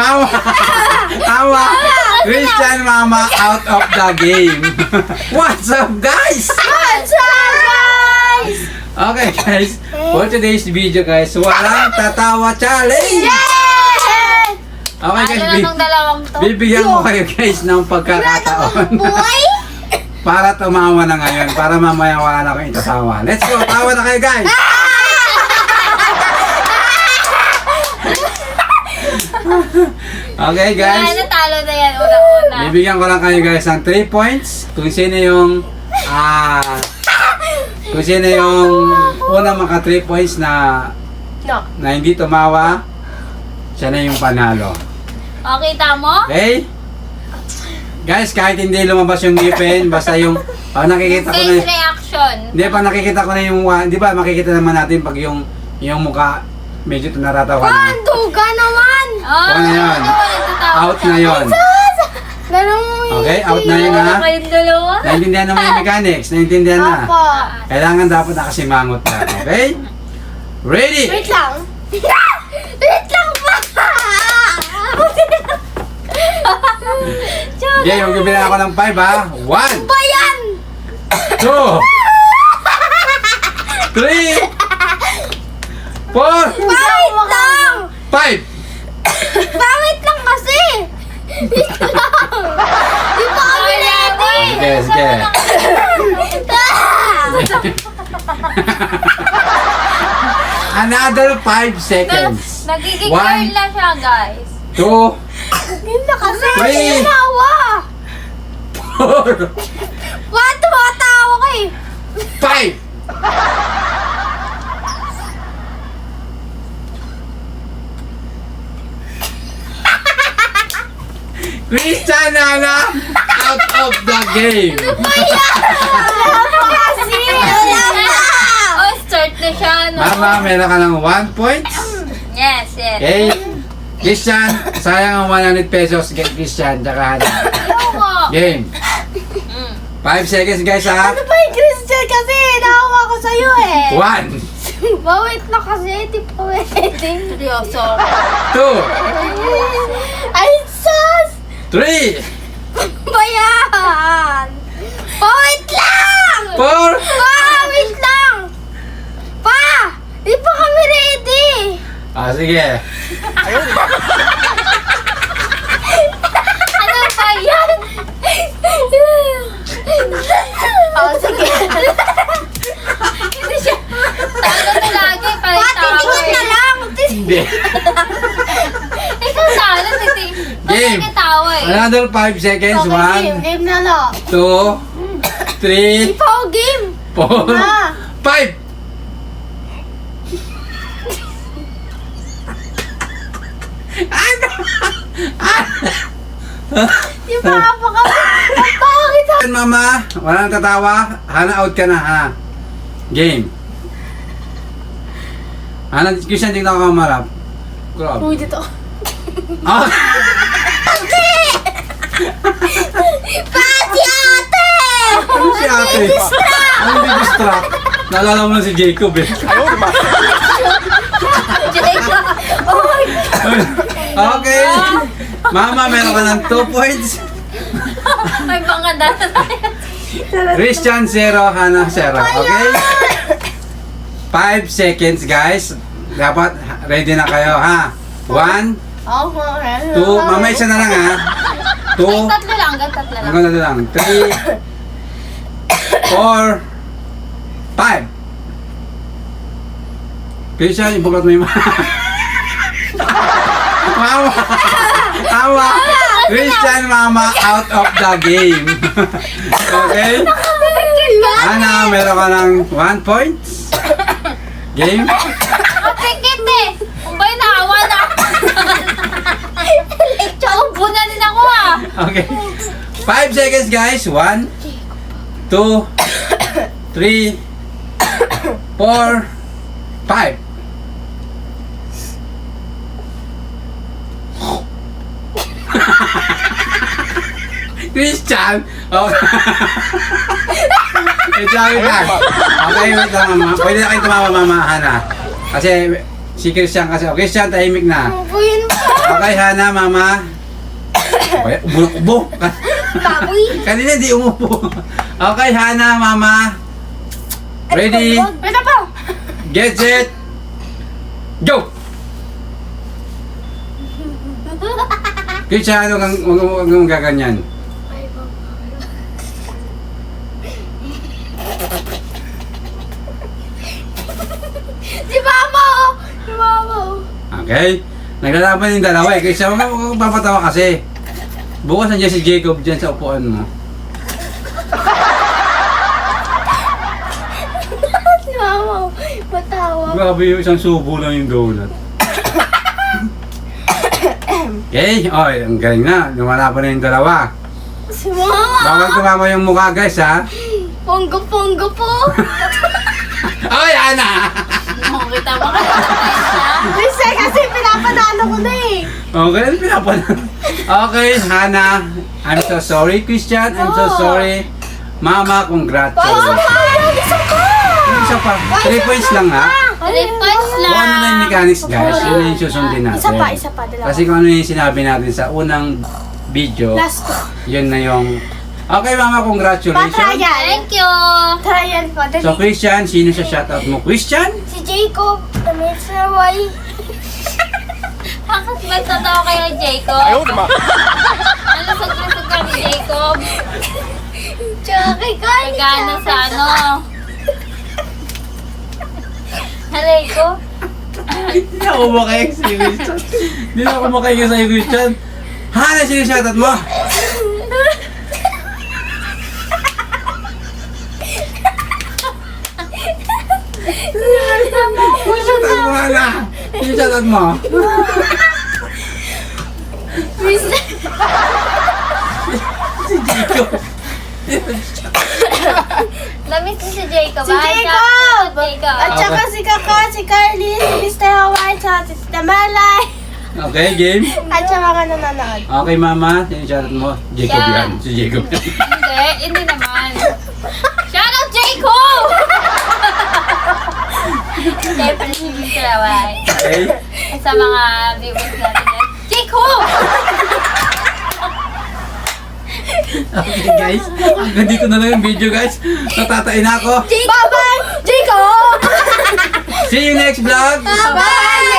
Mama! Mama! Christian Mama out of the game. What's up, guys? What's up, guys? Okay, guys. For today's video, guys, walang tatawa challenge. Yay! Okay, guys. Ano na tong dalawang to? Bibigyan ko kayo, guys, ng pagkakataon. Boy? Para tumawa na ngayon. Para mamaya wala na akong itatawa. Let's go. Tawa na kayo, guys. Okay, guys. Yan, natalo na yan. Una-una. Bibigyan ko lang kayo, guys, ng 3 points. Kung sino yung unang maka 3 points na hindi tumawa, siya na yung panalo. Okay, tamo? Okay? Guys, kahit hindi lumabas yung ngipin, basta yung nakikita ko na Face reaction. hindi pa nakikita ko na yung di ba makikita naman natin pag yung mukha medyo naratawa na. Duga naman! Oh, Ano yun? Out na yun. Ganun mo Okay, out na yun ha. Kayong dalawa? Naintindihan naman yung mechanics, naintindihan na. Apo. Kailangan dapat nakasimangot na. Okay? Ready? Wait lang. Wait lang pa! Okay, magbibilang ako ng 5 ha. 1, Ba yan? 2, 3, 4, Pangit lang! 5. Pangit lang kasi! Wait lang! Di pa kami ready! Sige, sige. Another 5 seconds. Nagiging One. girl na siya, guys. 2, Hindi na kasi! Three. Ginawa! 4, Bakit tumatawa ka eh? 5. Christian Nana out of the game. Wala pa kasi! Wala pa! Oh, start na siya, no? Mama, meron ka ng 1 point. Yes, yes. Okay? Christian, sayang ang 100 pesos kay Christian. Tsaka Ayoko. game. 5 seconds, guys, ha? Ano ba yung Christian kasi? Nakawa ko sa'yo eh! 1, Bawit na kasi, di pa pwede. Seryoso. 2, Ay, sus! 3, Bayan! Bawit lang! 4, Pa! Wait lang! Pa! Di pa kami ready! sige. Ano ba yan? Oh, sige. Hindi siya. Talo na lagi. Pa, Palitawa titikot na lang! Hindi. Ikaw talo, titik. Game. Bakit tawa eh? Another 5 seconds. Okay, 1, game na lang. 2, Di 3, pa ako game! 4, 5. Di pa ako kami. Bakit? Mama, walang tatawa. Hana, out ka na, ha? Game. Hana, Christian, tingnan ko kamarap. Grab. Uy, dito. Oh. Pati ate! Ano si ate? Ano hindi distract? Naalala mo na si Jacob eh. Jacob. Oh, Okay. Mama, meron ka ng 2 points. may panganda na tayo. Christian 0, Hana 0. Okay? 5 seconds, guys. Dapat ready na kayo, ha? 1, 2, mama isa na lang, ha? 2, Tatlo lang, hanggang tatlo lang. hanggang na lang. 3, 4, 5. Christian, ibukat mo yung Mama! Mama! Christian, Mama, out of the game. Okay? Ana, meron ka ng 1 point. Game? Pikit eh! Kung ba'y naawa na? Tsaka ubo na din ako ah! Okay. 5 seconds, guys. 1, 2, 3, 4, 5. Christian! Okay. Wait lang. Okay, wait lang, mama. Pwede na kayo tumawa, mama, Hana. Kasi si Christian kasi. Oh, Christian, tahimik na. Ano po yun pa? Okay, Hana, Mama. Okay, ubo. Baboy. Kanina di umupo. Okay, Hana, Mama. Ready, Wait na po. get set, go! Christian, huwag kang gaganyan. Si Mama oh. Si Mama oh. Okay? Naglalaban yung dalawa eh. Christian, huwag kang papatawa kasi. Bukas nandiyan si Jacob dyan sa upuan mo. Si Mama oh. Matawa. Grabe yung isang subo lang yung donut. Okay, ang galing na. Lumalaban na yung dalawa. Si Mama. Bawal tumama yung mukha guys ha. Ponggo-ponggo po. Okay, Hana! Kita mo ka siya. Kasi kasi pinapanalo ko na eh. Okay, ano pinapalan? Okay, Hana. I'm so sorry, Christian. I'm so sorry. Mama, congratulations. Isa pa. Isa pa. 3 points lang ha. 3 points Kung ano na yung lang. mechanics guys, yun yung susundin natin. Isa pa. Dalawa. Kasi kung ano yung sinabi natin sa unang video, Last ko. yun na yung... Okay, Mama, congratulations. Patrial. Thank you. Trial po. Dali. So, Christian, sino sa shoutout mo? Christian? Si Jacob. Damit sa Hawaii. Bakit magtatawa kayo, Jacob? Ano lusog-lusog ka ni Jacob? Tsaka kay Carl. Nagana sa ano? Halay ko. Hindi ako makaig sa Christian. Hindi ako makaig sa Christian. Hana, sino sa shoutout mo? Shoutout mo, Hana. Sino shoutout mo? Si Jacob. Namiss ko si Jacob. Si Ay, Jacob! Jacob. At saka si Kaka, si Carly, si Mr. Hawaii, at si Tita Malay. Okay, game. At sa mga nanonood. Okay, Mama. Sino shoutout mo? Jacob Yan. yan. Si Jacob yan. Hindi naman. Shout out, Jacob! Siyempre, si Mr. Hawaii. Okay? Sa mga viewers natin yan. Jacob! Okay, guys. Hanggang dito na lang yung video, guys. Natatain na ako. Bye-bye! Jacob! See you next vlog. Bye-bye!